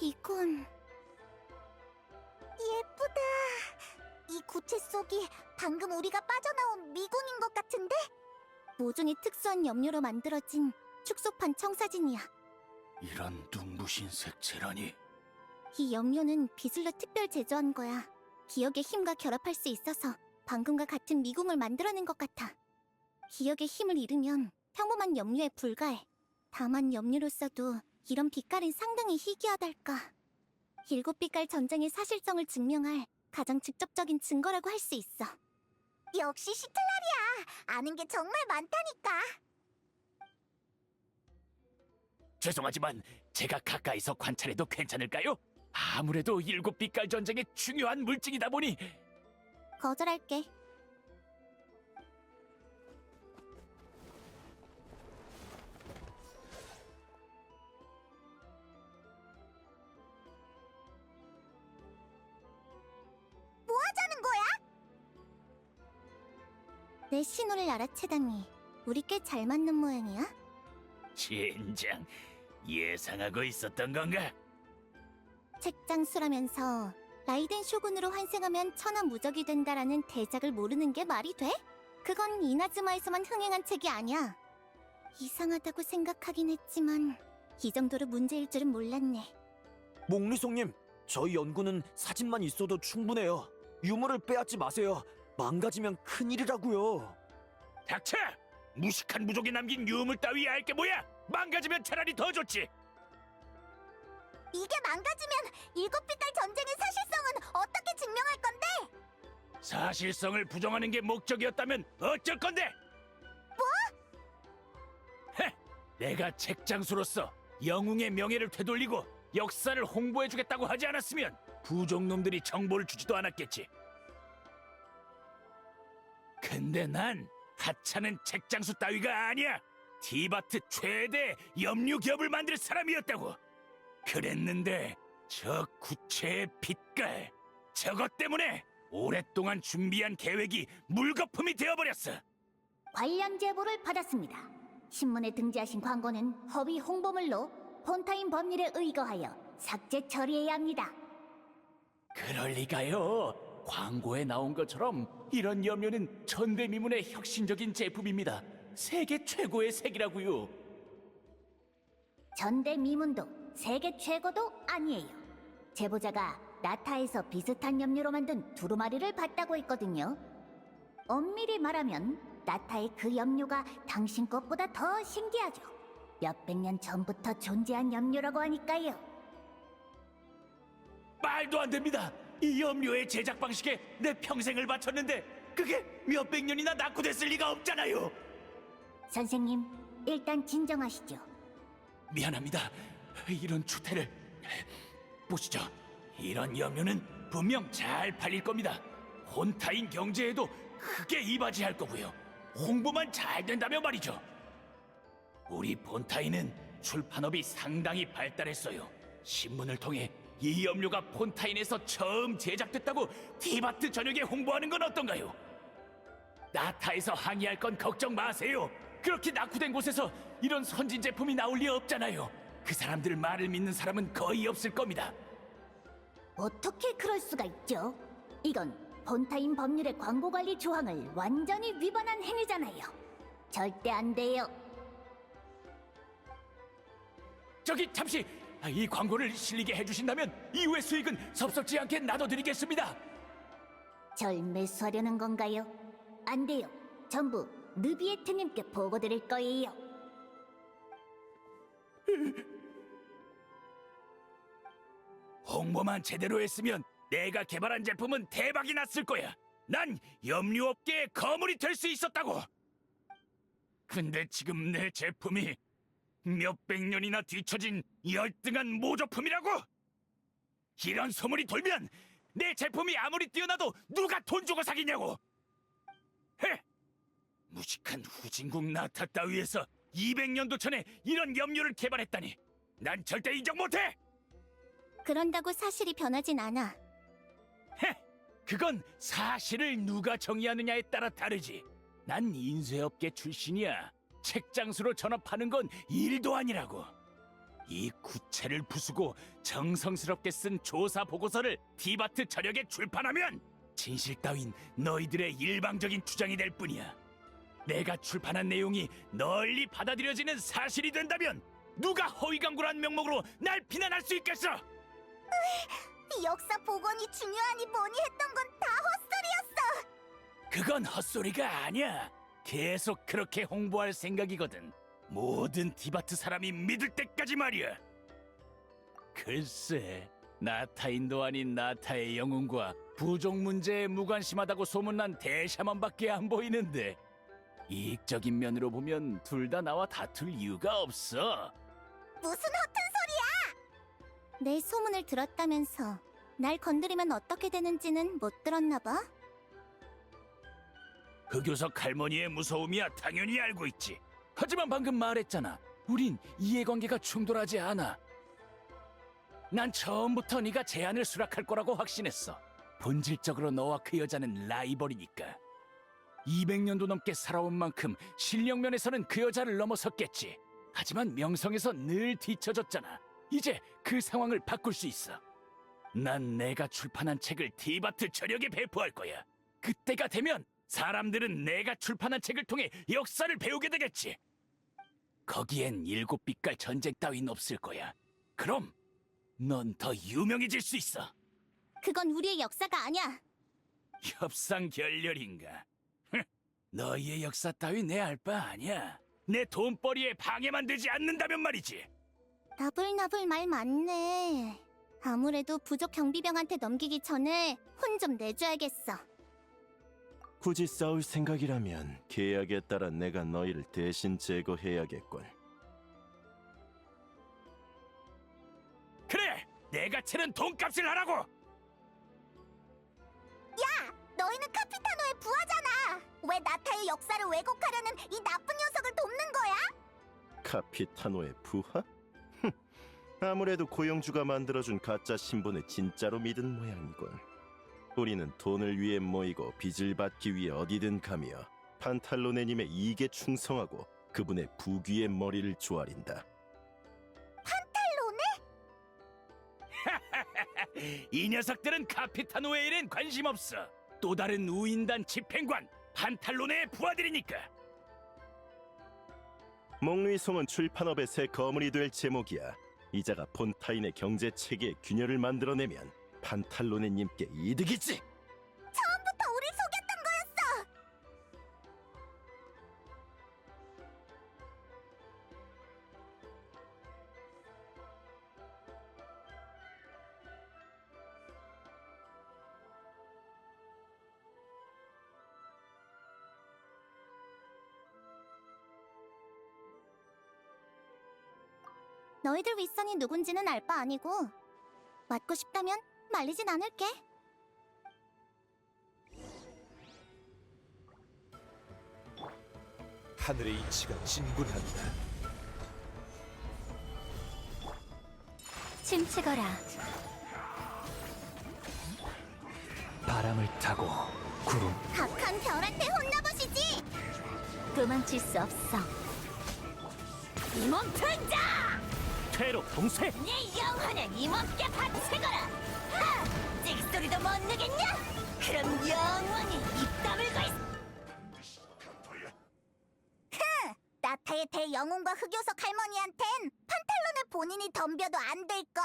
이건... 예쁘다. 이 구체 속이 방금 우리가 빠져나온 미궁인 것 같은데? 모종의 특수한 염료로 만들어진 축소판 청사진이야. 이런 눈부신 색채라니. 이 염료는 빗을로 특별 제조한 거야. 기억의 힘과 결합할 수 있어서 방금과 같은 미궁을 만들어낸 것 같아. 기억의 힘을 잃으면 평범한 염료에 불과해. 다만 염료로서도 이런 빛깔은 상당히 희귀하달까. 7빛깔 전쟁의 사실성을 증명할 가장 직접적인 증거라고 할 수 있어. 역시 시틀라리야. 아는 게 정말 많다니까. 죄송하지만 제가 가까이서 관찰해도 괜찮을까요? 아무래도 7빛깔 전쟁의 중요한 물증이다 보니. 거절할게. 뭐 하자는 거야? 내 신호를 알아채다니 우리 꽤 잘 맞는 모양이야? 젠장, 예상하고 있었던 건가? 책장수라면서 라이덴 쇼군으로 환생하면 천하무적이 된다라는 대작을 모르는 게 말이 돼? 그건 이나즈마에서만 흥행한 책이 아니야. 이상하다고 생각하긴 했지만 이 정도로 문제일 줄은 몰랐네. 몽리송님, 저희 연구는 사진만 있어도 충분해요. 유물을 빼앗지 마세요. 망가지면 큰일이라고요. 닥쳐! 무식한 부족이 남긴 유물 따위 알 게 뭐야? 망가지면 차라리 더 좋지. 이게 망가지면 7빛깔 전쟁의 사실성은 어떻게 증명할 건데? 사실성을 부정하는 게 목적이었다면 어쩔 건데? 뭐? 헤! 내가 책장수로서 영웅의 명예를 되돌리고 역사를 홍보해주겠다고 하지 않았으면 부족놈들이 정보를 주지도 않았겠지. 근데 난 하찮은 책장수 따위가 아니야. 티바트 최대 염류 기업을 만들 사람이었다고. 그랬는데 저 구체의 빛깔, 저것 때문에 오랫동안 준비한 계획이 물거품이 되어버렸어. 관련 제보를 받았습니다. 신문에 등재하신 광고는 허위 홍보물로 폰타인 법률에 의거하여 삭제 처리해야 합니다. 그럴 리가요. 광고에 나온 것처럼 이런 염료는 전대미문의 혁신적인 제품입니다. 세계 최고의 색이라고요. 전대미문도 세계 최고도 아니에요. 제보자가 나타에서 비슷한 염료로 만든 두루마리를 봤다고 했거든요. 엄밀히 말하면 나타의 그 염료가 당신 것보다 더 신기하죠. 몇백 년 전부터 존재한 염료라고 하니까요. 말도 안 됩니다. 이 염료의 제작 방식에 내 평생을 바쳤는데 그게 몇백 년이나 낙후됐을 리가 없잖아요. 선생님, 일단 진정하시죠. 미안합니다. 이런 추태를. 보시죠. 이런 염료는 분명 잘 팔릴 겁니다. 혼타인 경제에도 크게 이바지할 거고요. 홍보만 잘 된다면 말이죠. 우리 폰타인은 출판업이 상당히 발달했어요. 신문을 통해 이 염료가 폰타인에서 처음 제작됐다고 티바트 전역에 홍보하는 건 어떤가요? 나타에서 항의할 건 걱정 마세요. 그렇게 낙후된 곳에서 이런 선진 제품이 나올 리 없잖아요. 그 사람들 말을 믿는 사람은 거의 없을 겁니다. 어떻게 그럴 수가 있죠? 이건 폰타인 법률의 광고관리 조항을 완전히 위반한 행위잖아요. 절대 안 돼요. 저기 잠시! 이 광고를 실리게 해주신다면 이후의 수익은 섭섭지 않게 나눠드리겠습니다. 절 매수하려는 건가요? 안 돼요. 전부 느비에트님께 보고드릴 거예요. 홍보만 제대로 했으면 내가 개발한 제품은 대박이 났을 거야. 난 염료업계의 거물이 될 수 있었다고. 근데 지금 내 제품이 몇백 년이나 뒤처진 열등한 모조품이라고? 이런 소문이 돌면 내 제품이 아무리 뛰어나도 누가 돈 주고 사겠냐고. 헤! 무식한 후진국 나타 따위에서 200년도 전에 이런 염료를 개발했다니 난 절대 인정 못해! 그런다고 사실이 변하진 않아. 헤! 그건 사실을 누가 정의하느냐에 따라 다르지. 난 인쇄업계 출신이야. 책장수로 전업하는 건 일도 아니라고. 이 구체를 부수고 정성스럽게 쓴 조사 보고서를 디바트 저력에 출판하면 진실 따윈 너희들의 일방적인 주장이 될 뿐이야. 내가 출판한 내용이 널리 받아들여지는 사실이 된다면 누가 허위광고란 명목으로 날 비난할 수 있겠어? 역사 복원이 중요하니 뭐니 했던 건 다 헛소리였어. 그건 헛소리가 아니야. 계속 그렇게 홍보할 생각이거든. 모든 디바트 사람이 믿을 때까지 말이야. 글쎄, 나타인도 아닌 나타의 영웅과 부족 문제에 무관심하다고 소문난 대샤먼밖에 안 보이는데 이익적인 면으로 보면 둘 다 나와 다툴 이유가 없어. 무슨 허튼 소리야! 내 소문을 들었다면서 날 건드리면 어떻게 되는지는 못 들었나 봐. 흑요석 할머니의 무서움이야 당연히 알고 있지. 하지만 방금 말했잖아. 우린 이해관계가 충돌하지 않아. 난 처음부터 네가 제안을 수락할 거라고 확신했어. 본질적으로 너와 그 여자는 라이벌이니까. 200년도 넘게 살아온 만큼 실력 면에서는 그 여자를 넘어섰겠지. 하지만 명성에서 늘 뒤처졌잖아. 이제 그 상황을 바꿀 수 있어. 난 내가 출판한 책을 디바트 저력에 배포할 거야. 그때가 되면 사람들은 내가 출판한 책을 통해 역사를 배우게 되겠지. 거기엔 7빛깔 전쟁 따윈 없을 거야. 그럼 넌 더 유명해질 수 있어. 그건 우리의 역사가 아니야. 협상결렬인가? 너희의 역사 따위 내 알 바 아니야. 내 돈벌이에 방해만 되지 않는다면 말이지. 나불나불 말 많네. 아무래도 부족 경비병한테 넘기기 전에 혼 좀 내줘야겠어. 굳이 싸울 생각이라면 계약에 따라 내가 너희를 대신 제거해야겠군. 그래! 내가 치른 돈값을 하라고! 야! 너희는 카피타노의 부하잖아! 왜 나타의 역사를 왜곡하려는 이 나쁜 녀석을 돕는 거야? 카피타노의 부하? 흠, 아무래도 고영주가 만들어준 가짜 신분을 진짜로 믿은 모양이군. 우리는 돈을 위해 모이고 빚을 받기 위해 어디든 가며 판탈로네님의 이익에 충성하고 그분의 부귀의 머리를 조아린다. 이 녀석들은 카피타노의 일엔 관심 없어. 또 다른 우인단 집행관 판탈로네의 부하들이니까. 몽루이송은 출판업의 새 거물이 될 제목이야. 이자가 폰타인의 경제 체계에 균열을 만들어내면 판탈로네님께 이득이지. 처음부터 우릴 속였던 거였어! 너희들 윗선이 누군지는 알 바 아니고 맞고 싶다면 말리진 않을게. 하늘의 이치가 진군한다. 침치거라. 바람을 타고 구름. 각한 별한테 혼나보시지. 도망칠 수 없어. 이 몸 등장! 퇴로 동세! 네 영혼을 이 몸께 바치거라. 하! 찍소리도 못 내겠냐? 그럼 영원히 입 다물고 있어. 나타의 대영웅과 흑요석 할머니한텐 판탈론을 본인이 덤벼도 안 될걸?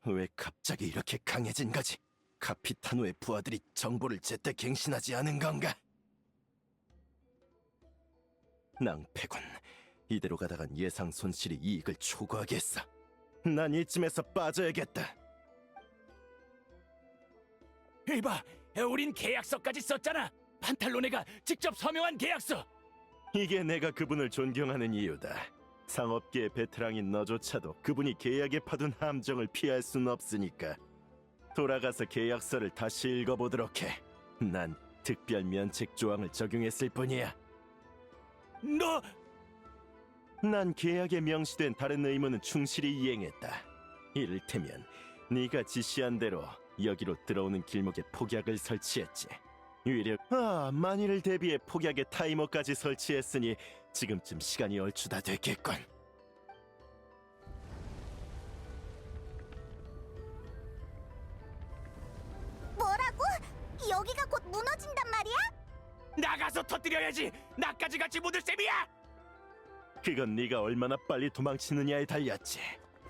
왜 갑자기 이렇게 강해진 거지? 카피타노의 부하들이 정보를 제때 갱신하지 않은 건가? 낭패군. 이대로 가다간 예상 손실이 이익을 초과하겠어. 난 이쯤에서 빠져야겠다. 이봐, 우린 계약서까지 썼잖아. 판탈로네가 직접 서명한 계약서. 이게 내가 그분을 존경하는 이유다. 상업계의 베테랑인 너조차도 그분이 계약에 파둔 함정을 피할 순 없으니까. 돌아가서 계약서를 다시 읽어보도록 해. 난 특별 면책 조항을 적용했을 뿐이야. 너 난 계약에 명시된 다른 의무는 충실히 이행했다. 이를테면 네가 지시한 대로 여기로 들어오는 길목에 폭약을 설치했지. 만일을 대비해 폭약에 타이머까지 설치했으니 지금쯤 시간이 얼추 다 됐겠군. 가서 터뜨려야지. 나까지 같이 묻을 셈이야. 그건 네가 얼마나 빨리 도망치느냐에 달렸지.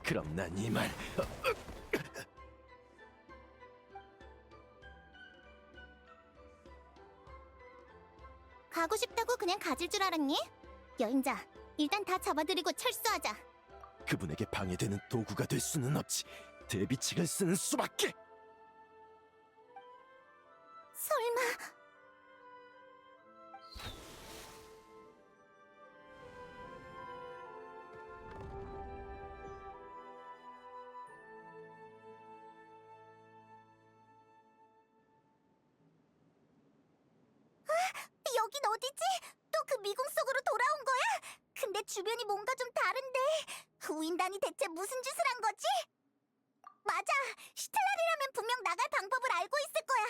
그럼 난 이만. 가고 싶다고 그냥 가질 줄 알았니? 여행자, 일단 다 잡아들이고 철수하자. 그분에게 방해되는 도구가 될 수는 없지. 대비책을 쓰는 수밖에. 설마... 여긴 어디지? 또 그 미궁 속으로 돌아온 거야? 근데 주변이 뭔가 좀 다른데 우인단이 대체 무슨 짓을 한 거지? 맞아! 시텔라리라면 분명 나갈 방법을 알고 있을 거야!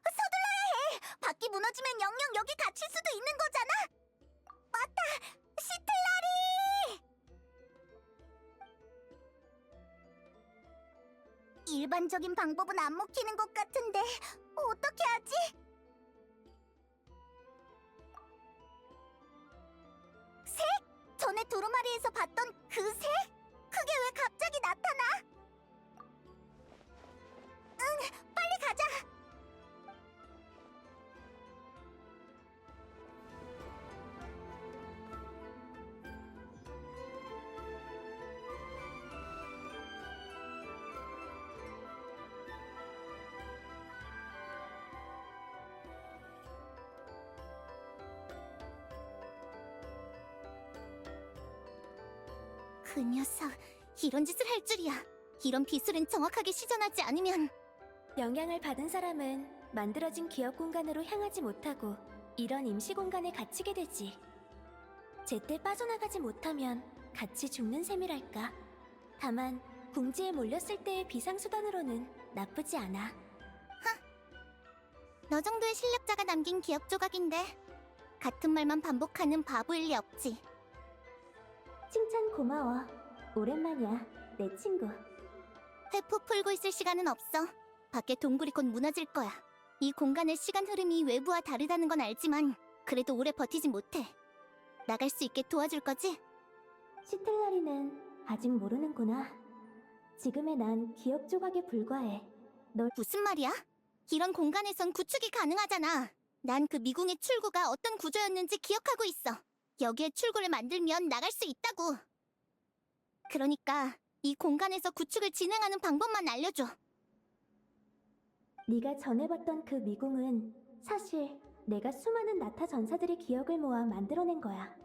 서둘러야 해! 바퀴 무너지면 영영 여기 갇힐 수도 있는 거잖아! 맞다! 시텔라리! 일반적인 방법은 안 먹히는 것 같은데 어떻게 하지? 새? 전에 두루마리에서 봤던 그 새? 그게 왜 갑자기 나타나? 응, 빨리 가자. 그 녀석, 이런 짓을 할 줄이야. 이런 비술은 정확하게 시전하지 않으면... 영향을 받은 사람은 만들어진 기억 공간으로 향하지 못하고 이런 임시 공간에 갇히게 되지. 제때 빠져나가지 못하면 같이 죽는 셈이랄까. 다만 궁지에 몰렸을 때의 비상수단으로는 나쁘지 않아. 너 정도의 실력자가 남긴 기억 조각인데 같은 말만 반복하는 바보일 리 없지. 칭찬 고마워. 오랜만이야, 내 친구. 회포 풀고 있을 시간은 없어. 밖에 동굴이 곧 무너질 거야. 이 공간의 시간 흐름이 외부와 다르다는 건 알지만 그래도 오래 버티지 못해. 나갈 수 있게 도와줄 거지? 시텔라리는 아직 모르는구나. 지금의 난 기억 조각에 불과해. 무슨 말이야? 이런 공간에선 구축이 가능하잖아. 난 그 미궁의 출구가 어떤 구조였는지 기억하고 있어. 여기에 출구를 만들면 나갈 수 있다고. 그러니까 이 공간에서 구축을 진행하는 방법만 알려줘. 네가 전에 봤던 그 미궁은 사실 내가 수많은 나타 전사들의 기억을 모아 만들어낸 거야.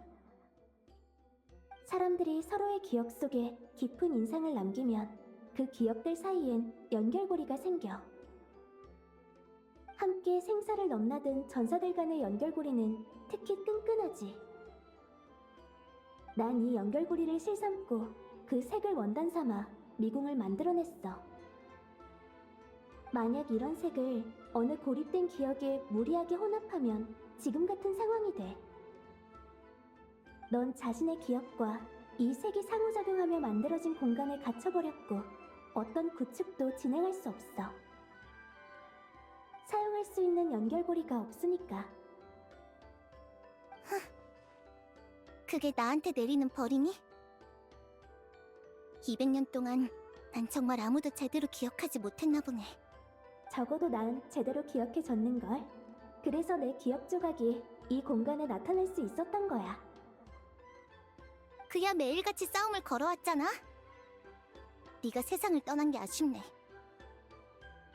사람들이 서로의 기억 속에 깊은 인상을 남기면 그 기억들 사이엔 연결고리가 생겨. 함께 생사를 넘나든 전사들 간의 연결고리는 특히 끈끈하지. 난 이 연결고리를 실삼고 그 색을 원단 삼아 미궁을 만들어냈어. 만약 이런 색을 어느 고립된 기억에 무리하게 혼합하면 지금 같은 상황이 돼. 넌 자신의 기억과 이 색이 상호작용하며 만들어진 공간에 갇혀버렸고 어떤 구축도 진행할 수 없어. 사용할 수 있는 연결고리가 없으니까. 그게 나한테 내리는 벌이니? 200년 동안 난 정말 아무도 제대로 기억하지 못했나 보네. 적어도 난 제대로 기억해졌는걸. 그래서 내 기억 조각이 이 공간에 나타날 수 있었던 거야. 그야 매일같이 싸움을 걸어왔잖아. 네가 세상을 떠난 게 아쉽네.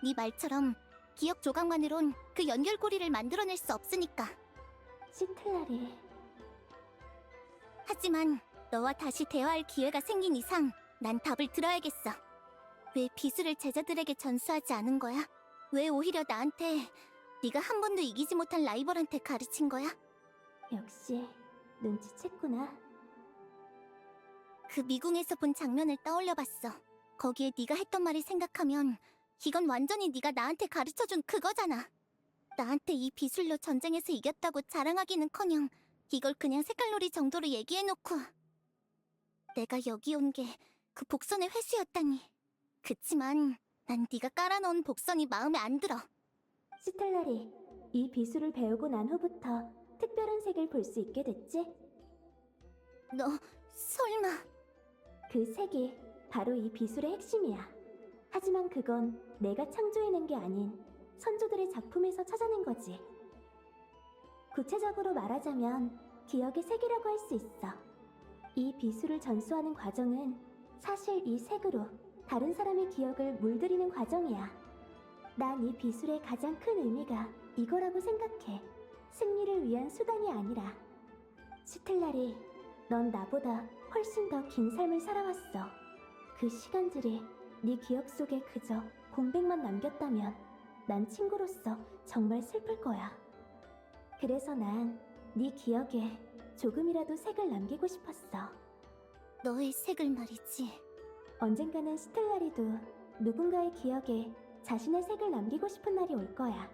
네 말처럼 기억 조각만으론 그 연결고리를 만들어낼 수 없으니까. 시틀라리. 하지만 너와 다시 대화할 기회가 생긴 이상 난 답을 들어야겠어. 왜 비술을 제자들에게 전수하지 않은 거야? 왜 오히려 나한테 네가 한 번도 이기지 못한 라이벌한테 가르친 거야? 역시 눈치챘구나. 그 미궁에서 본 장면을 떠올려봤어. 거기에 네가 했던 말을 생각하면 이건 완전히 네가 나한테 가르쳐준 그거잖아. 나한테 이 비술로 전쟁에서 이겼다고 자랑하기는커녕 이걸 그냥 색깔놀이 정도로 얘기해놓고 내가 여기 온 게 그 복선의 회수였다니. 그치만 난 네가 깔아놓은 복선이 마음에 안 들어. 시텔라리, 이 비수를 배우고 난 후부터 특별한 색을 볼 수 있게 됐지? 너 설마 그 색이 바로 이 비술의 핵심이야. 하지만 그건 내가 창조해낸 게 아닌 선조들의 작품에서 찾아낸 거지. 구체적으로 말하자면 기억의 색이라고 할 수 있어. 이 비술을 전수하는 과정은 사실 이 색으로 다른 사람의 기억을 물들이는 과정이야. 난 이 비술의 가장 큰 의미가 이거라고 생각해. 승리를 위한 수단이 아니라. 스텔라리, 넌 나보다 훨씬 더 긴 삶을 살아왔어. 그 시간들이 네 기억 속에 그저 공백만 남겼다면 난 친구로서 정말 슬플 거야. 그래서 난 네 기억에 조금이라도 색을 남기고 싶었어. 너의 색을 말이지. 언젠가는 스텔라리도 누군가의 기억에 자신의 색을 남기고 싶은 날이 올 거야.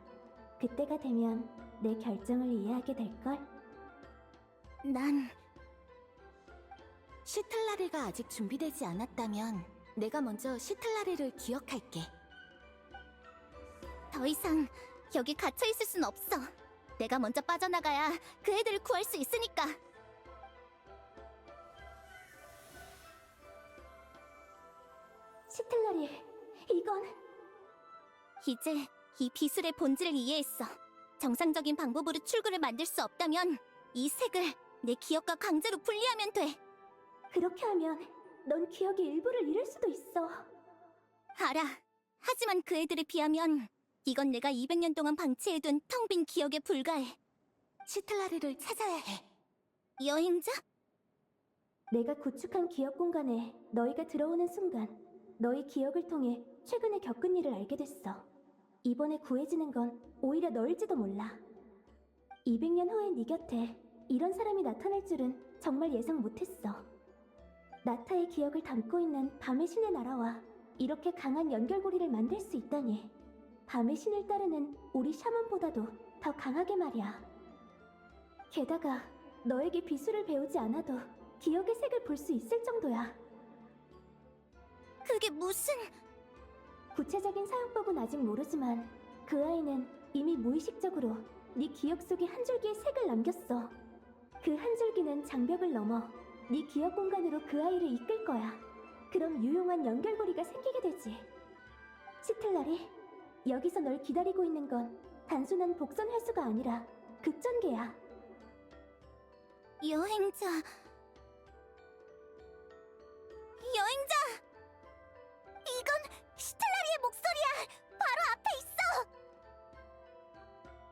그때가 되면 내 결정을 이해하게 될걸? 난 시틀라리가 아직 준비되지 않았다면 내가 먼저 시틀라리를 기억할게. 더 이상 여기 갇혀 있을 순 없어. 내가 먼저 빠져나가야 그 애들을 구할 수 있으니까. 시틀라리, 이건... 이제 이 비술의 본질을 이해했어. 정상적인 방법으로 출구를 만들 수 없다면 이 색을 내 기억과 강제로 분리하면 돼. 그렇게 하면 넌 기억의 일부를 잃을 수도 있어. 알아. 하지만 그 애들에 비하면 이건 내가 200년 동안 방치해둔 텅 빈 기억에 불과해. 시틀라리를 찾아야 해. 여행자? 내가 구축한 기억 공간에 너희가 들어오는 순간 너희 기억을 통해 최근에 겪은 일을 알게 됐어. 이번에 구해지는 건 오히려 너일지도 몰라. 200년 후에 네 곁에 이런 사람이 나타날 줄은 정말 예상 못했어. 나타의 기억을 담고 있는 밤의 신의 나라와 이렇게 강한 연결고리를 만들 수 있다니. 밤의 신을 따르는 우리 샤먼보다도 더 강하게 말이야. 게다가 너에게 비술을 배우지 않아도 기억의 색을 볼 수 있을 정도야. 그게 무슨... 구체적인 사용법은 아직 모르지만 그 아이는 이미 무의식적으로 네 기억 속에 한 줄기의 색을 남겼어. 그 한 줄기는 장벽을 넘어 네 기억 공간으로 그 아이를 이끌 거야. 그럼 유용한 연결고리가 생기게 되지. 시틀라리, 여기서 널 기다리고 있는 건 단순한 복선 회수가 아니라 급전개야. 여행자... 여행자! 이건 시틀라리의 목소리야! 바로 앞에 있어!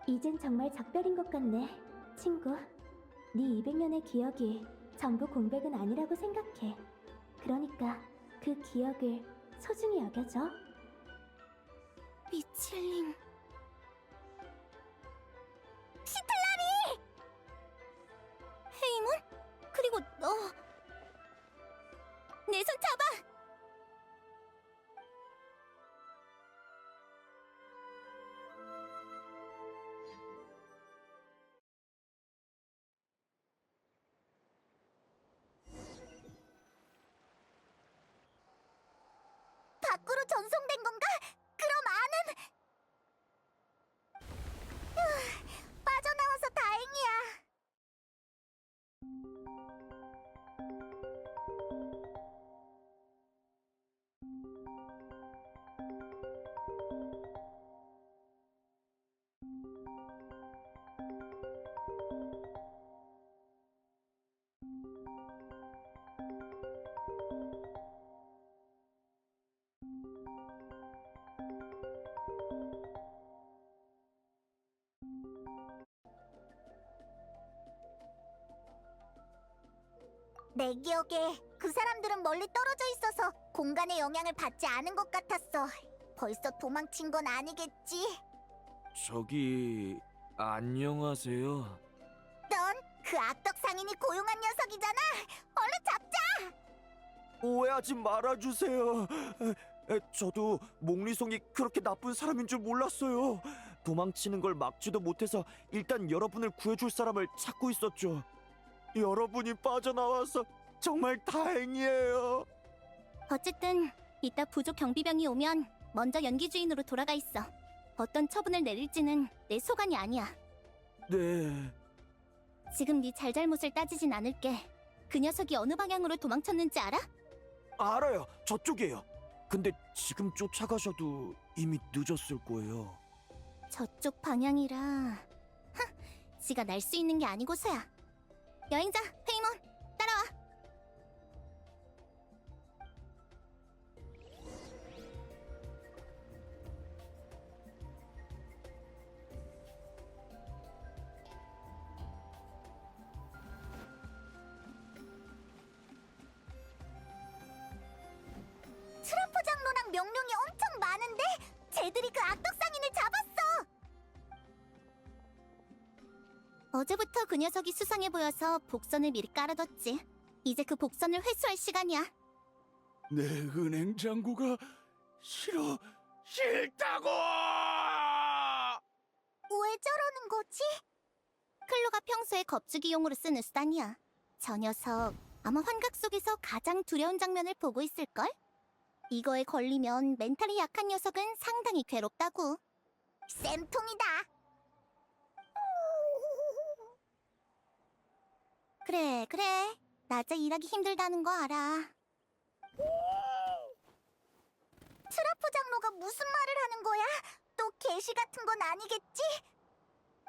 이젠 정말 작별인 것 같네, 친구. 네 200년의 기억이 전부 공백은 아니라고 생각해. 그러니까 그 기억을 소중히 여겨줘. 미첼린... 시틀라리! 헤이몬? 그리고 너... 내 손 잡아! 밖으로 전송된 건가? 그럼 아는... 빠져나와서 다행이야. 내 기억에 그 사람들은 멀리 떨어져 있어서 공간의 영향을 받지 않은 것 같았어. 벌써 도망친 건 아니겠지? 저기 안녕하세요. 넌 그 악덕 상인이 고용한 녀석이잖아. 얼른 잡자. 오해하지 말아주세요. 저도 목리송이 그렇게 나쁜 사람인 줄 몰랐어요. 도망치는 걸 막지도 못해서 일단 여러분을 구해줄 사람을 찾고 있었죠. 여러분이 빠져나와서 정말 다행이에요. 어쨌든 이따 부족 경비병이 오면 먼저 연기 주인으로 돌아가 있어. 어떤 처분을 내릴지는 내 소관이 아니야. 네. 지금 네 잘잘못을 따지진 않을게. 그 녀석이 어느 방향으로 도망쳤는지 알아? 알아요. 저쪽이에요. 근데 지금 쫓아가셔도 이미 늦었을 거예요. 저쪽 방향이라. 지가 날 수 있는 게 아니고서야. 여행자, 페이몬, 따라와. 트라프 장로랑 명령이 엄청 많은데 쟤들이 그 악덕상인을 잡았어. 어제부터 그 녀석이 수상해 보여서 복선을 미리 깔아뒀지. 이제 그 복선을 회수할 시간이야. 내 은행 잔고가 싫다고! 왜 저러는 거지? 클로가 평소에 겁주기용으로 쓰는 수단이야. 저 녀석 아마 환각 속에서 가장 두려운 장면을 보고 있을걸? 이거에 걸리면 멘탈이 약한 녀석은 상당히 괴롭다고. 쌤통이다. 그래. 낮에 일하기 힘들다는 거 알아. 트라프 장로가 무슨 말을 하는 거야? 또 계시 같은 건 아니겠지?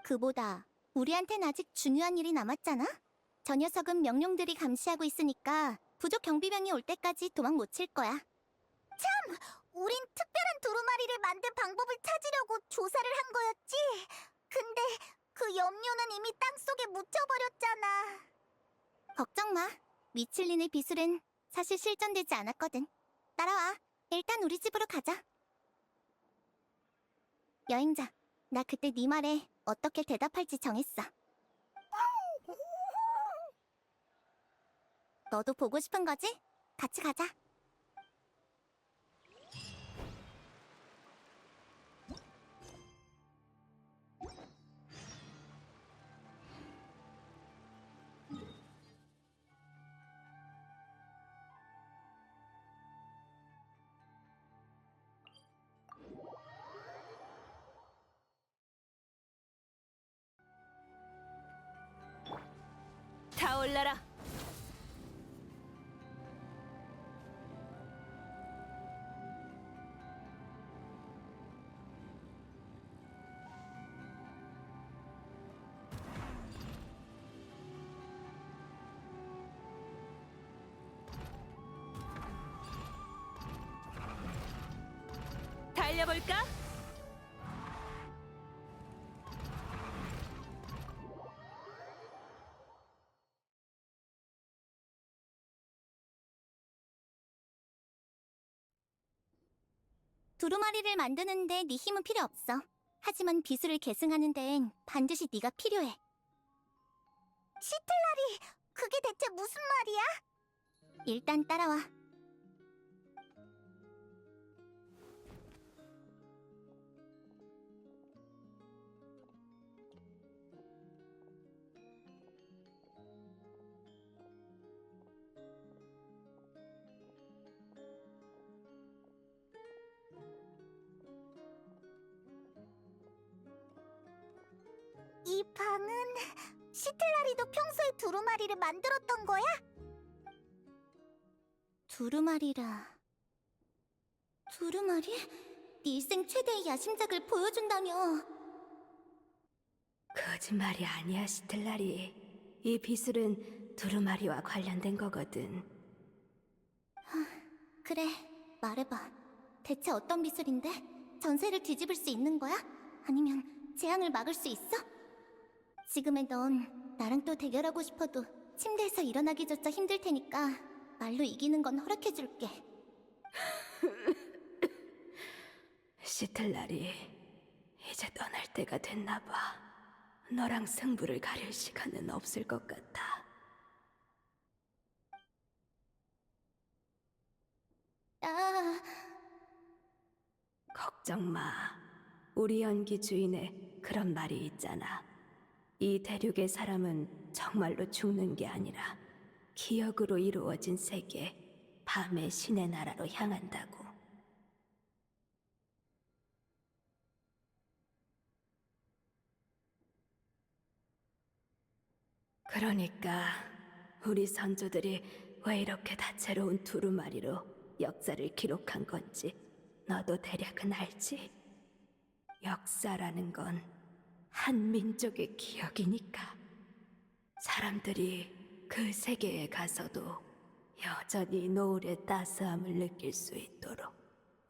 그보다 우리한텐 아직 중요한 일이 남았잖아? 저 녀석은 명령들이 감시하고 있으니까 부족 경비병이 올 때까지 도망 못 칠 거야. 우린 특별한 두루마리를 만들 방법을 찾으려고 조사를 한 거였지. 근데 그 염료는 이미 땅속에 묻혀버렸잖아. 걱정 마. 미칠린의 비술은 사실 실전되지 않았거든. 따라와. 일단 우리 집으로 가자. 여행자, 나 그때 네 말에 어떻게 대답할지 정했어. 너도 보고 싶은 거지? 같이 가자. 타올라라. 달려볼까? 두루마리를 만드는데 네 힘은 필요 없어. 하지만 비술을 계승하는 데엔 반드시 네가 필요해. 그게 대체 무슨 말이야? 일단 따라와. 이 방은 시틀라리도 평소에 두루마리를 만들었던 거야? 두루마리라. 두루마리? 네 일생 최대의 야심작을 보여준다며. 거짓말이 아니야, 시틀라리. 이 비술은 두루마리와 관련된 거거든. 그래, 말해봐. 대체 어떤 비술인데? 전세를 뒤집을 수 있는 거야? 아니면 재앙을 막을 수 있어? 지금의 넌 나랑 또 대결하고 싶어도 침대에서 일어나기조차 힘들 테니까 말로 이기는 건 허락해줄게. 시틀라리, 이제 떠날 때가 됐나 봐. 너랑 승부를 가릴 시간은 없을 것 같아. 아, 걱정 마. 우리 연기 주인의 그런 말이 있잖아. 이 대륙의 사람은 정말로 죽는 게 아니라 기억으로 이루어진 세계, 밤의 신의 나라로 향한다고. 그러니까 우리 선조들이 왜 이렇게 다채로운 두루마리로 역사를 기록한 건지 너도 대략은 알지? 역사라는 건 한 민족의 기억이니까. 사람들이 그 세계에 가서도 여전히 노을의 따스함을 느낄 수 있도록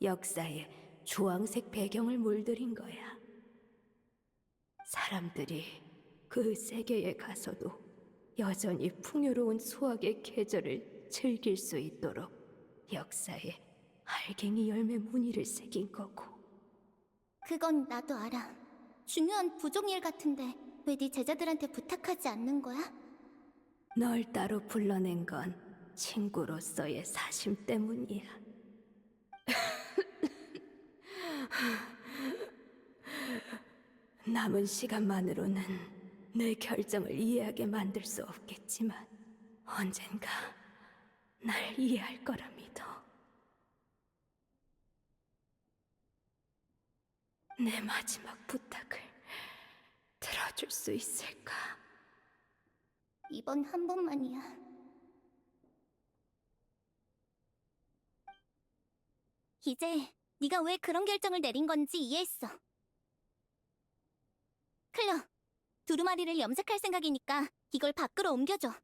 역사에 주황색 배경을 물들인 거야. 사람들이 그 세계에 가서도 여전히 풍요로운 수확의 계절을 즐길 수 있도록 역사에 알갱이 열매 무늬를 새긴 거고. 그건 나도 알아. 중요한 부족일 같은데 왜 네 제자들한테 부탁하지 않는 거야? 널 따로 불러낸 건 친구로서의 사심 때문이야. 남은 시간만으로는 내 결정을 이해하게 만들 수 없겠지만 언젠가 날 이해할 거라 믿어. 내 마지막 부탁을 들어줄 수 있을까? 이번 한 번만이야. 이제 네가 왜 그런 결정을 내린 건지 이해했어. 클레어, 두루마리를 염색할 생각이니까 이걸 밖으로 옮겨줘.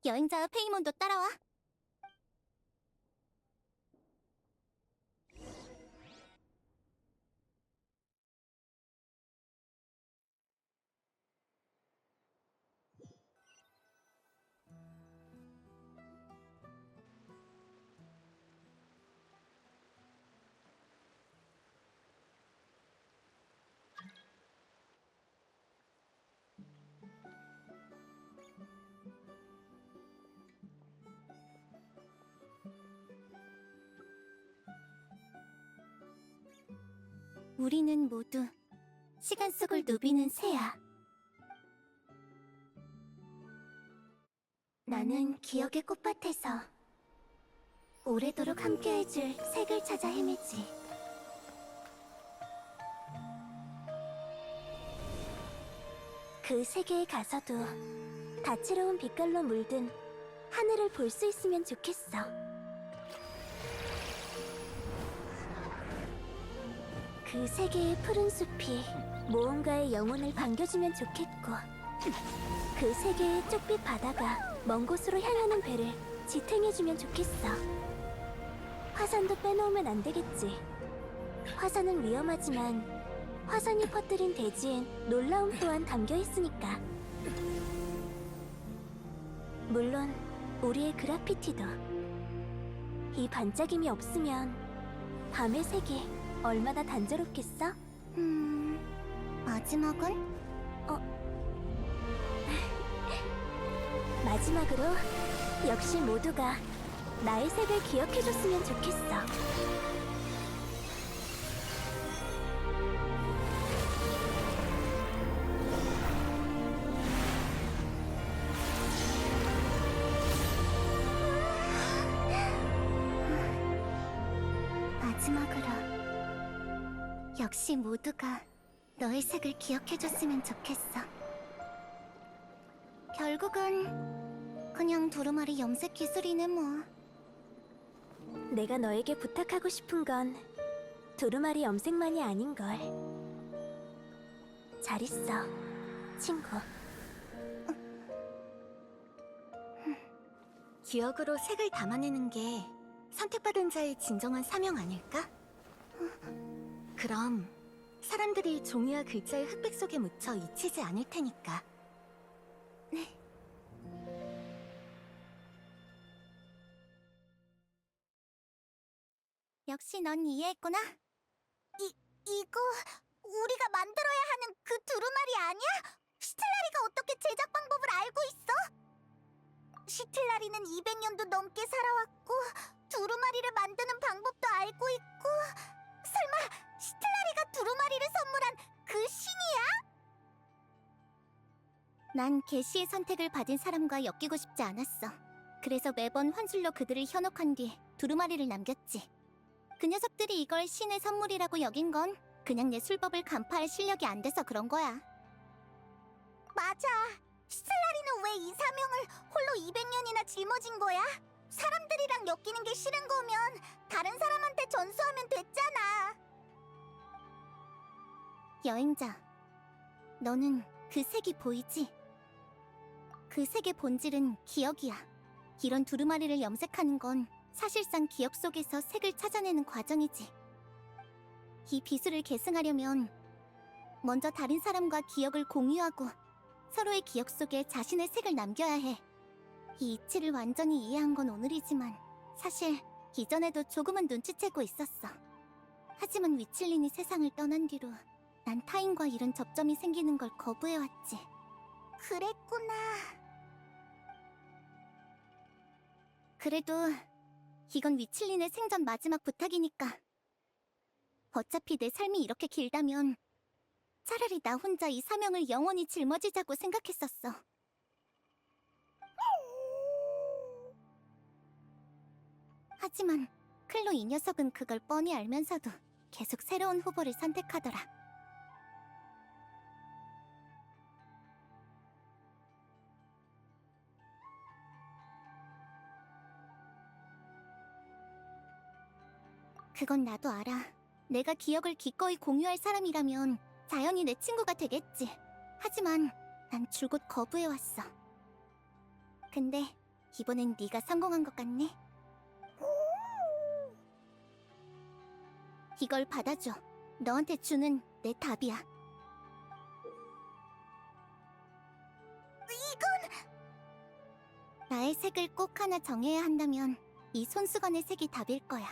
여행자 페이몬도 따라와. 우리는 모두 시간 속을 누비는 새야. 나는 기억의 꽃밭에서 오래도록 함께해줄 색을 찾아 헤매지. 그 세계에 가서도 다채로운 빛깔로 물든 하늘을 볼 수 있으면 좋겠어. 그 세계의 푸른 숲이 무언가의 영혼을 반겨주면 좋겠고, 그 세계의 쪽빛 바다가 먼 곳으로 향하는 배를 지탱해주면 좋겠어. 화산도 빼놓으면 안 되겠지. 화산은 위험하지만 화산이 퍼뜨린 대지엔 놀라움 또한 담겨 있으니까. 물론 우리의 그라피티도. 이 반짝임이 없으면 밤의 세계 얼마나 단조롭겠어? 마지막은? 마지막으로 역시 모두가 나의 색을 기억해줬으면 좋겠어. 마지막으로 역시 모두가 너의 색을 기억해줬으면 좋겠어. 결국은 그냥 두루마리 염색 기술이네 뭐. 내가 너에게 부탁하고 싶은 건 두루마리 염색만이 아닌걸. 잘 있어, 친구. 기억으로 색을 담아내는 게 선택받은 자의 진정한 사명 아닐까? 그럼 사람들이 종이와 글자의 흑백 속에 묻혀 잊히지 않을 테니까. 네. 역시 넌 이해했구나. 이거 우리가 만들어야 하는 그 두루마리 아니야? 시틀라리가 어떻게 제작 방법을 알고 있어? 시틀라리는 200년도 넘게 살아왔고 두루마리를 만드는 방법도 알고 있고, 설마 시틀라리가 두루마리를 선물한 그 신이야? 난 계시의 선택을 받은 사람과 엮이고 싶지 않았어. 그래서 매번 환술로 그들을 현혹한 뒤 두루마리를 남겼지. 그 녀석들이 이걸 신의 선물이라고 여긴 건 그냥 내 술법을 간파할 실력이 안 돼서 그런 거야. 맞아. 스텔라리는 왜 이 사명을 홀로 200년이나 짊어진 거야? 사람들이랑 엮이는 게 싫은 거면 다른 사람한테 전수하면 됐잖아. 여행자, 너는 그 색이 보이지? 그 색의 본질은 기억이야. 이런 두루마리를 염색하는 건 사실상 기억 속에서 색을 찾아내는 과정이지. 이 비수를 계승하려면 먼저 다른 사람과 기억을 공유하고 서로의 기억 속에 자신의 색을 남겨야 해. 이 이치를 완전히 이해한 건 오늘이지만 사실 이전에도 조금은 눈치채고 있었어. 하지만 위칠린이 세상을 떠난 뒤로 난 타인과 이런 접점이 생기는 걸 거부해왔지. 그랬구나. 그래도 이건 위칠린의 생전 마지막 부탁이니까. 어차피 내 삶이 이렇게 길다면 차라리 나 혼자 이 사명을 영원히 짊어지자고 생각했었어. 하지만 클로 이 녀석은 그걸 뻔히 알면서도 계속 새로운 후보를 선택하더라. 그건 나도 알아. 내가 기억을 기꺼이 공유할 사람이라면 자연히 내 친구가 되겠지. 하지만 난 줄곧 거부해왔어. 근데 이번엔 네가 성공한 것 같네. 이걸 받아줘. 너한테 주는 내 답이야. 나의 색을 꼭 하나 정해야 한다면 이 손수건의 색이 답일 거야.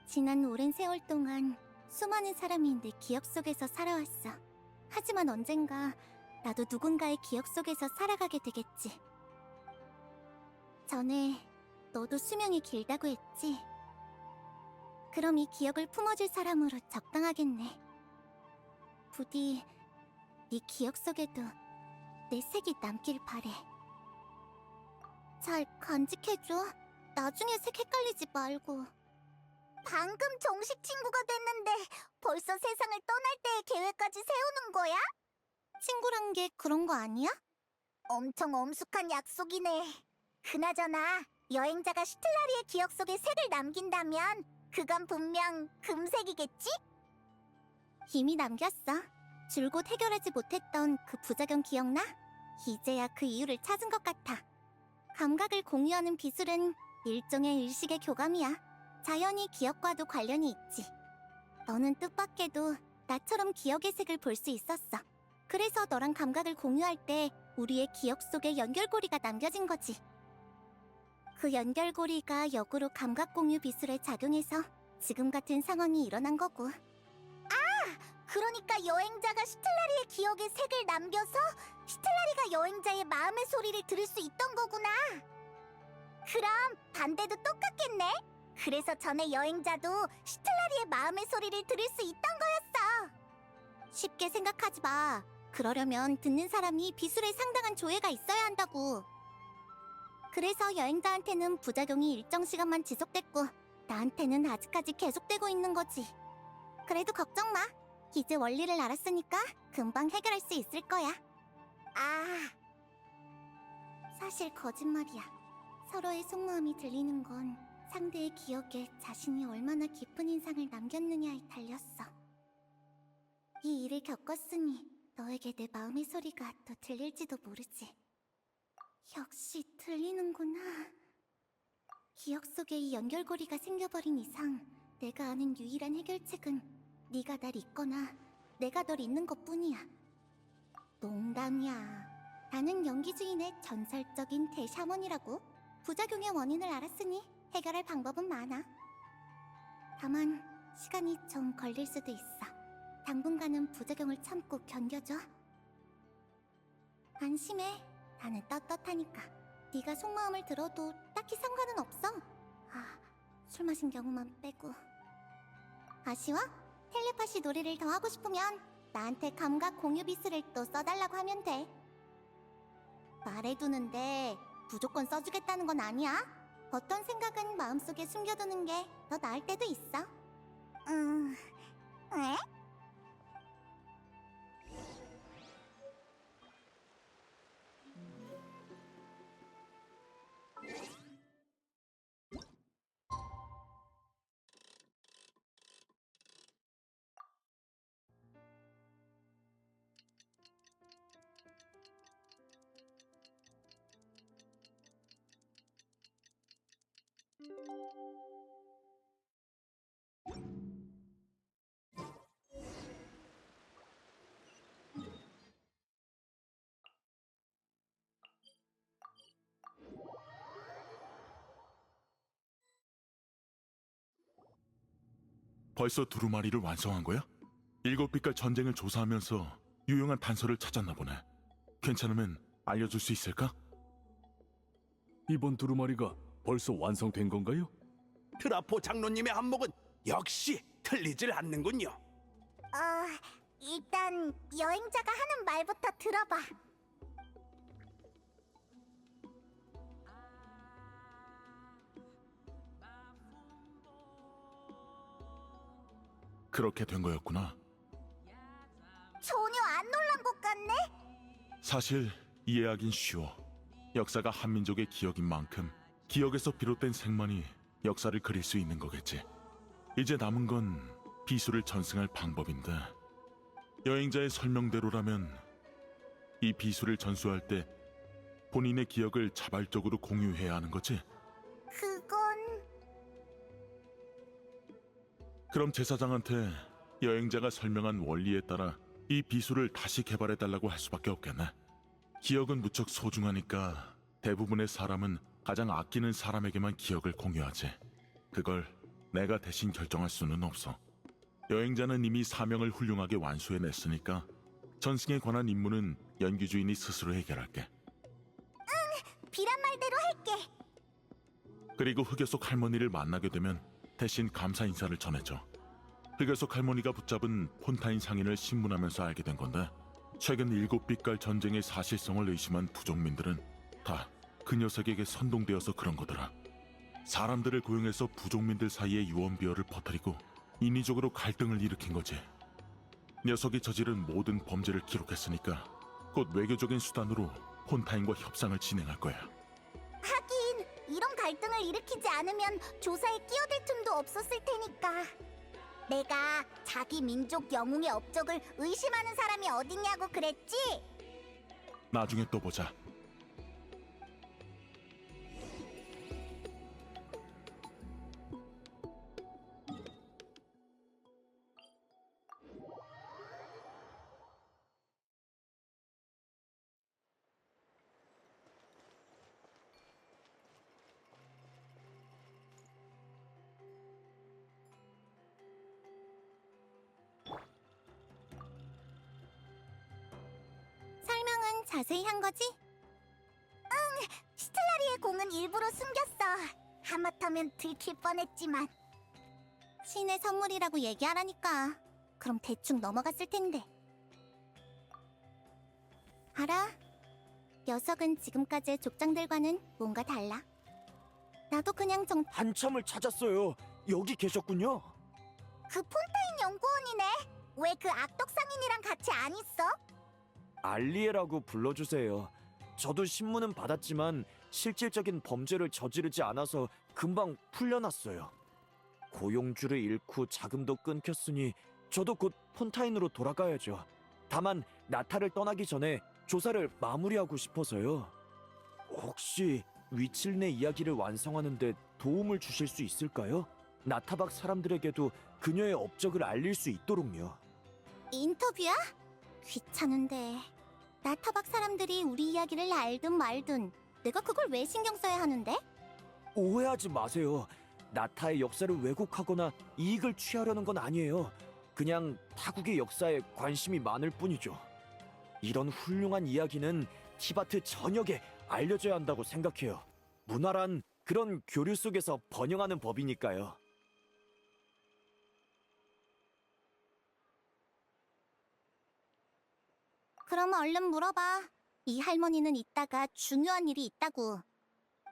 지난 오랜 세월 동안 수많은 사람이 내 기억 속에서 살아왔어. 하지만 언젠가 나도 누군가의 기억 속에서 살아가게 되겠지. 전에 너도 수명이 길다고 했지? 그럼 이 기억을 품어줄 사람으로 적당하겠네. 부디 네 기억 속에도 내 색이 남길 바래. 잘 간직해줘. 나중에 색 헷갈리지 말고. 방금 정식 친구가 됐는데 벌써 세상을 떠날 때의 계획까지 세우는 거야? 친구란 게 그런 거 아니야? 엄청 엄숙한 약속이네. 그나저나 여행자가 시틀라리의 기억 속에 색을 남긴다면 그건 분명 금색이겠지? 이미 남겼어. 줄곧 해결하지 못했던 그 부작용 기억나? 이제야 그 이유를 찾은 것 같아. 감각을 공유하는 비술은 일종의 의식의 교감이야. 자연히 기억과도 관련이 있지. 너는 뜻밖에도 나처럼 기억의 색을 볼 수 있었어. 그래서 너랑 감각을 공유할 때 우리의 기억 속에 연결고리가 남겨진 거지. 그 연결고리가 역으로 감각 공유 비술에 작용해서 지금 같은 상황이 일어난 거고. 그러니까 여행자가 시틀라리의 기억에 색을 남겨서 시틀라리가 여행자의 마음의 소리를 들을 수 있던 거구나. 그럼 반대도 똑같겠네. 그래서 전에 여행자도 시틀라리의 마음의 소리를 들을 수 있던 거였어. 쉽게 생각하지 마. 그러려면 듣는 사람이 비술에 상당한 조예가 있어야 한다고. 그래서 여행자한테는 부작용이 일정 시간만 지속됐고 나한테는 아직까지 계속되고 있는 거지. 그래도 걱정 마. 이제 원리를 알았으니까 금방 해결할 수 있을 거야. 사실 거짓말이야. 서로의 속마음이 들리는 건 상대의 기억에 자신이 얼마나 깊은 인상을 남겼느냐에 달렸어. 이 일을 겪었으니 너에게 내 마음의 소리가 또 들릴지도 모르지. 역시 들리는구나. 기억 속에 이 연결고리가 생겨버린 이상 내가 아는 유일한 해결책은 네가 날 잊거나 내가 널 잊는 것뿐이야. 농담이야. 나는 연기주인의 전설적인 대샤먼이라고. 부작용의 원인을 알았으니 해결할 방법은 많아. 다만 시간이 좀 걸릴 수도 있어. 당분간은 부작용을 참고 견뎌줘. 안심해. 나는 떳떳하니까. 네가 속마음을 들어도 딱히 상관은 없어. 술 마신 경우만 빼고. 아쉬워? 텔레파시 놀이를 더 하고 싶으면 나한테 감각 공유 비스를 또 써달라고 하면 돼. 말해두는데 무조건 써주겠다는 건 아니야. 어떤 생각은 마음속에 숨겨두는 게 더 나을 때도 있어. 에? 벌써 두루마리를 완성한 거야? 일곱 빛깔 전쟁을 조사하면서 유용한 단서를 찾았나 보네. 괜찮으면 알려줄 수 있을까? 이번 두루마리가 벌써 완성된 건가요? 트라포 장로님의 안목은 역시 틀리질 않는군요. 일단 여행자가 하는 말부터 들어봐. 그렇게 된 거였구나. 전혀 안 놀란 것 같네? 사실 이해하긴 쉬워. 역사가 한민족의 기억인 만큼 기억에서 비롯된 색만이 역사를 그릴 수 있는 거겠지. 이제 남은 건 비수를 전승할 방법인데, 여행자의 설명대로라면 이 비수를 전수할 때 본인의 기억을 자발적으로 공유해야 하는 거지. 그건... 그럼 제사장한테 여행자가 설명한 원리에 따라 이 비수를 다시 개발해달라고 할 수밖에 없겠네. 기억은 무척 소중하니까 대부분의 사람은 가장 아끼는 사람에게만 기억을 공유하지. 그걸 내가 대신 결정할 수는 없어. 여행자는 이미 사명을 훌륭하게 완수해냈으니까 전승에 관한 임무는 연규주인이 스스로 해결할게. 비란 말대로 할게. 그리고 흑여속 할머니를 만나게 되면 대신 감사 인사를 전해줘. 흑여속 할머니가 붙잡은 폰타인 상인을 신문하면서 알게 된 건데, 최근 일곱 빛깔 전쟁의 사실성을 의심한 부족민들은 다 그 녀석에게 선동되어서 그런 거더라. 사람들을 고용해서 부족민들 사이에 유언비어를 퍼뜨리고 인위적으로 갈등을 일으킨 거지. 녀석이 저지른 모든 범죄를 기록했으니까 곧 외교적인 수단으로 폰타인과 협상을 진행할 거야. 하긴 이런 갈등을 일으키지 않으면 조사에 끼어들 틈도 없었을 테니까. 내가 자기 민족 영웅의 업적을 의심하는 사람이 어딨냐고 그랬지? 나중에 또 보자. 설명은 자세히 한 거지? 응, 스텔라리의 공은 일부러 숨겼어. 하마터면 들킬 뻔했지만. 신의 선물이라고 얘기하라니까. 그럼 대충 넘어갔을 텐데. 알아? 녀석은 지금까지의 족장들과는 뭔가 달라. 나도 그냥 한참을 찾았어요. 여기 계셨군요. 그 폰타인 연구원이네. 왜 그 악덕 상인이랑 같이 안 있어? 알리에라고 불러주세요. 저도 신문은 받았지만 실질적인 범죄를 저지르지 않아서 금방 풀려났어요. 고용주를 잃고 자금도 끊겼으니 저도 곧 폰타인으로 돌아가야죠. 다만 나타를 떠나기 전에 조사를 마무리하고 싶어서요. 혹시 위칠네 이야기를 완성하는데 도움을 주실 수 있을까요? 나타박 사람들에게도 그녀의 업적을 알릴 수 있도록요. 인터뷰야? 귀찮은데. 나타박 사람들이 우리 이야기를 알든 말든 내가 그걸 왜 신경 써야 하는데? 오해하지 마세요. 나타의 역사를 왜곡하거나 이익을 취하려는 건 아니에요. 그냥 타국의 역사에 관심이 많을 뿐이죠. 이런 훌륭한 이야기는 티바트 전역에 알려져야 한다고 생각해요. 문화란 그런 교류 속에서 번영하는 법이니까요. 그럼 얼른 물어봐. 이 할머니는 이따가 중요한 일이 있다고.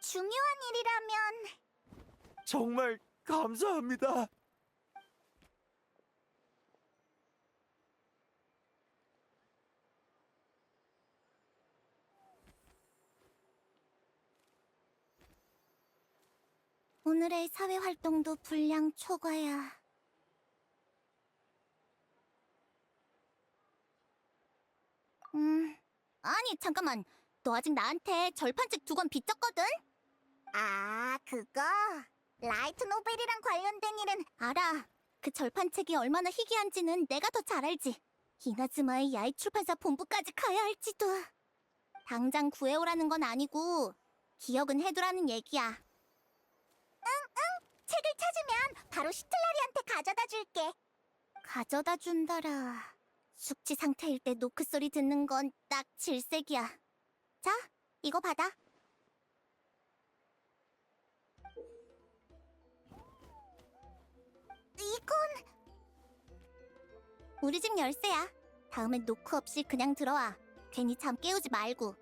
중요한 일이라면... 정말 감사합니다. 오늘의 사회 활동도 분량 초과야. 아니 잠깐만. 너 아직 나한테 절판책 2권 빚졌거든? 아, 그거? 라이트 노벨이랑 관련된 일은 알아. 그 절판책이 얼마나 희귀한지는 내가 더 잘 알지. 이나즈마의 야이 출판사 본부까지 가야 할지도. 당장 구해오라는 건 아니고 기억은 해두라는 얘기야. 응, 책을 찾으면 바로 시틀라리한테 가져다 줄게. 가져다 준다라. 숙취 상태일 때 노크 소리 듣는 건 딱 질색이야. 자, 이거 받아. 이건 우리 집 열쇠야. 다음엔 노크 없이 그냥 들어와. 괜히 잠 깨우지 말고.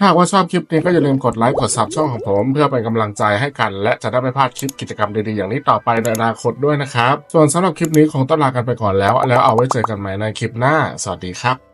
ถ้าหากว่าชอบคลิปนี้ก็อย่าลืมกดไลค์กดซับช่องของผมเพื่อเป็นกำลังใจให้กัน และจะได้ไม่พลาดคลิปกิจกรรมดีๆอย่างนี้ต่อไปในอนาคตด้วยนะครับส่วนสำหรับคลิปนี้คงต้องลากันไปก่อนแล้วเอาไว้เจอกันใหม่ในคลิปหน้าสวัสดีครับ